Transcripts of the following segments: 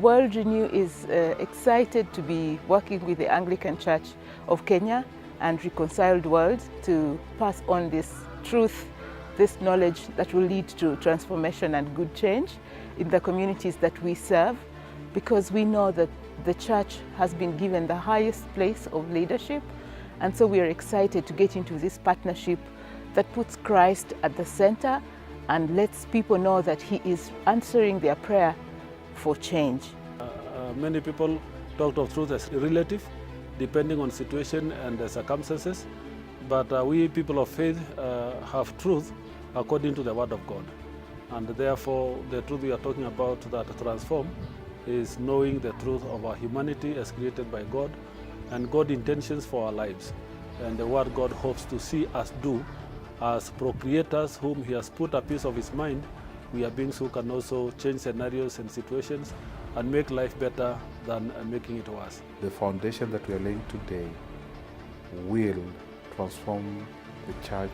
World Renew is excited to be working with the Anglican Church of Kenya and Reconciled World to pass on this truth, this knowledge that will lead to transformation and good change in the communities that we serve, because we know that the church has been given the highest place of leadership, and so we are excited to get into this partnership that puts Christ at the center and lets people know that He is answering their prayer for change. Many people talk of truth as relative, depending on situation and the circumstances, but we people of faith have truth according to the Word of God. And therefore, the truth we are talking about that transform is knowing the truth of our humanity as created by God and God's intentions for our lives, and what God hopes to see us do as procreators whom He has put a piece of His mind. We are beings who can also change scenarios and situations and make life better than making it worse. The foundation that we are laying today will transform the church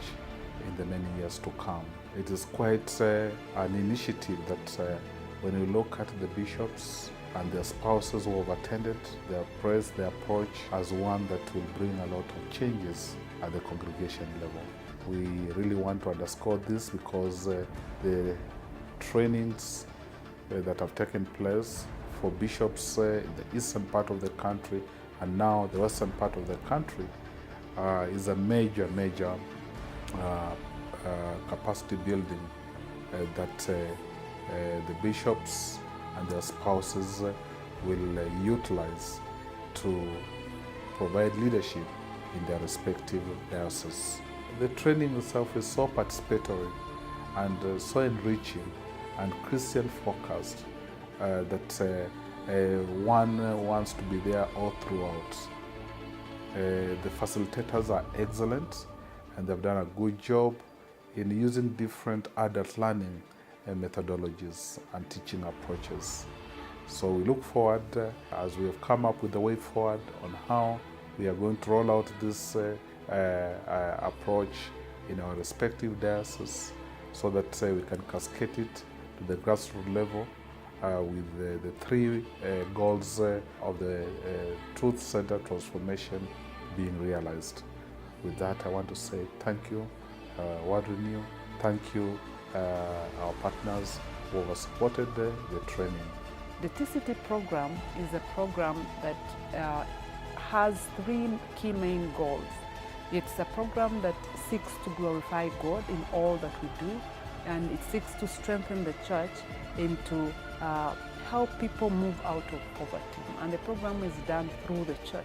in the many years to come. It is quite an initiative that when you look at the bishops and their spouses who have attended, they have praised the approach as one that will bring a lot of changes at the congregation level. We really want to underscore this because the trainings that have taken place for bishops in the eastern part of the country and now the western part of the country is a major capacity building that the bishops and their spouses will utilize to provide leadership in their respective dioceses. The training itself is so participatory and so enriching and Christian focused that one wants to be there all throughout. The facilitators are excellent and they've done a good job in using different adult learning methodologies and teaching approaches. So we look forward as we have come up with the way forward on how we are going to roll out this approach in our respective dioceses so that we can cascade it to the grassroots level with the three goals of the truth-centered transformation being realized. With that, I want to say thank you, World Renew, thank you our partners who have supported the training. The TCT program is a program that has three key main goals. It's a program that seeks to glorify God in all that we do, and it seeks to strengthen the church and to help people move out of poverty. And the program is done through the church.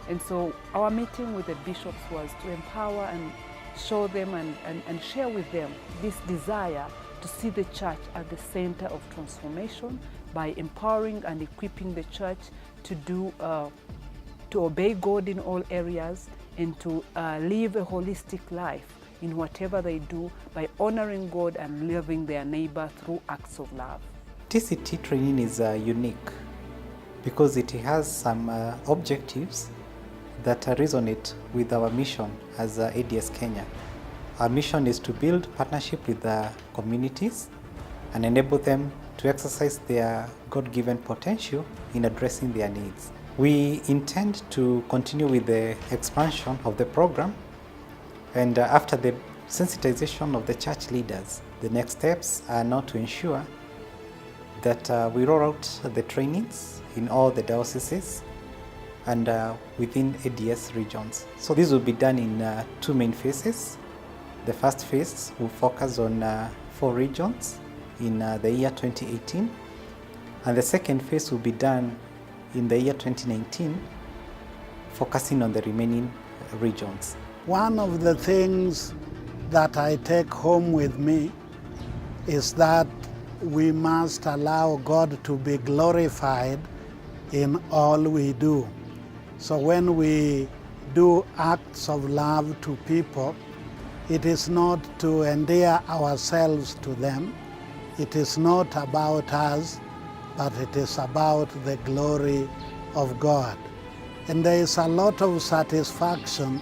And so our meeting with the bishops was to empower and show them and share with them this desire to see the church at the center of transformation by empowering and equipping the church to do to obey God in all areas and to live a holistic life in whatever they do by honoring God and loving their neighbor through acts of love. TCT training is unique because it has some objectives that resonate with our mission as ADS Kenya. Our mission is to build partnership with the communities and enable them to exercise their God-given potential in addressing their needs. We intend to continue with the expansion of the program, and after the sensitization of the church leaders, the next steps are now to ensure that we roll out the trainings in all the dioceses and within ADS regions. So this will be done in two main phases. The first phase will focus on 4 regions in the year 2018, and the second phase will be done in the year 2019, focusing on the remaining regions. One of the things that I take home with me is that we must allow God to be glorified in all we do. So when we do acts of love to people, it is not to endear ourselves to them. It is not about us, but it is about the glory of God. And there is a lot of satisfaction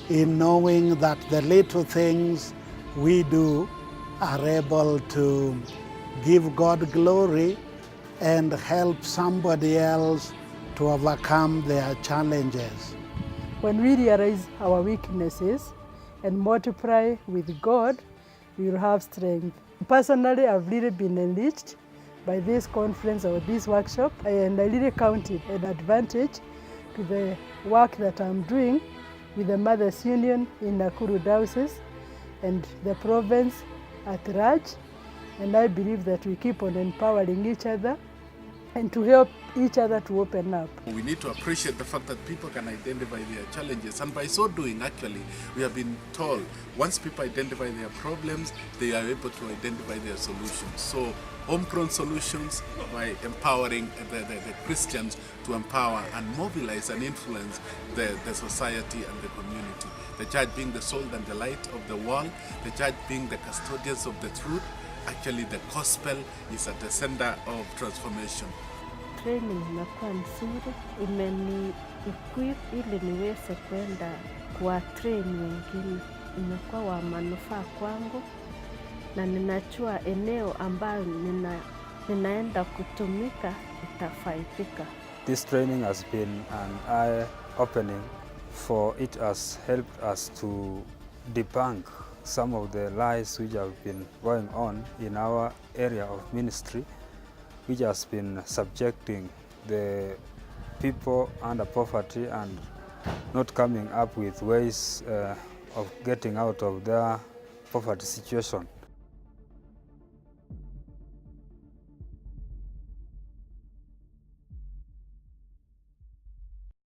in knowing that the little things we do are able to give God glory and help somebody else to overcome their challenges. When we realize our weaknesses and multiply with God, we will have strength. Personally, I've really been enriched by this conference or this workshop, and I really count it an advantage to the work that I'm doing with the Mothers Union in Nakuru Diocese and the province at large. And I believe that we keep on empowering each other and to help each other to open up. We need to appreciate the fact that people can identify their challenges, and by so doing, actually, we have been told once people identify their problems, they are able to identify their solutions. So homegrown solutions by empowering the Christians to empower and mobilize and influence the society and the community. The church being the salt and the light of the world, the church being the custodians of the truth. Actually, the gospel is at the center of transformation. Training imekuwa nzuri, imeni-equip ili niweze kwenda kuwa train wengine. Imekuwa wa manufaa kwangu na ninajua eneo ambayo ninaenda kutumika itafaidika. This training has been an eye-opening, for it has helped us to debunk some of the lies which have been going on in our area of ministry, which has been subjecting the people under poverty and not coming up with ways of getting out of their poverty situation.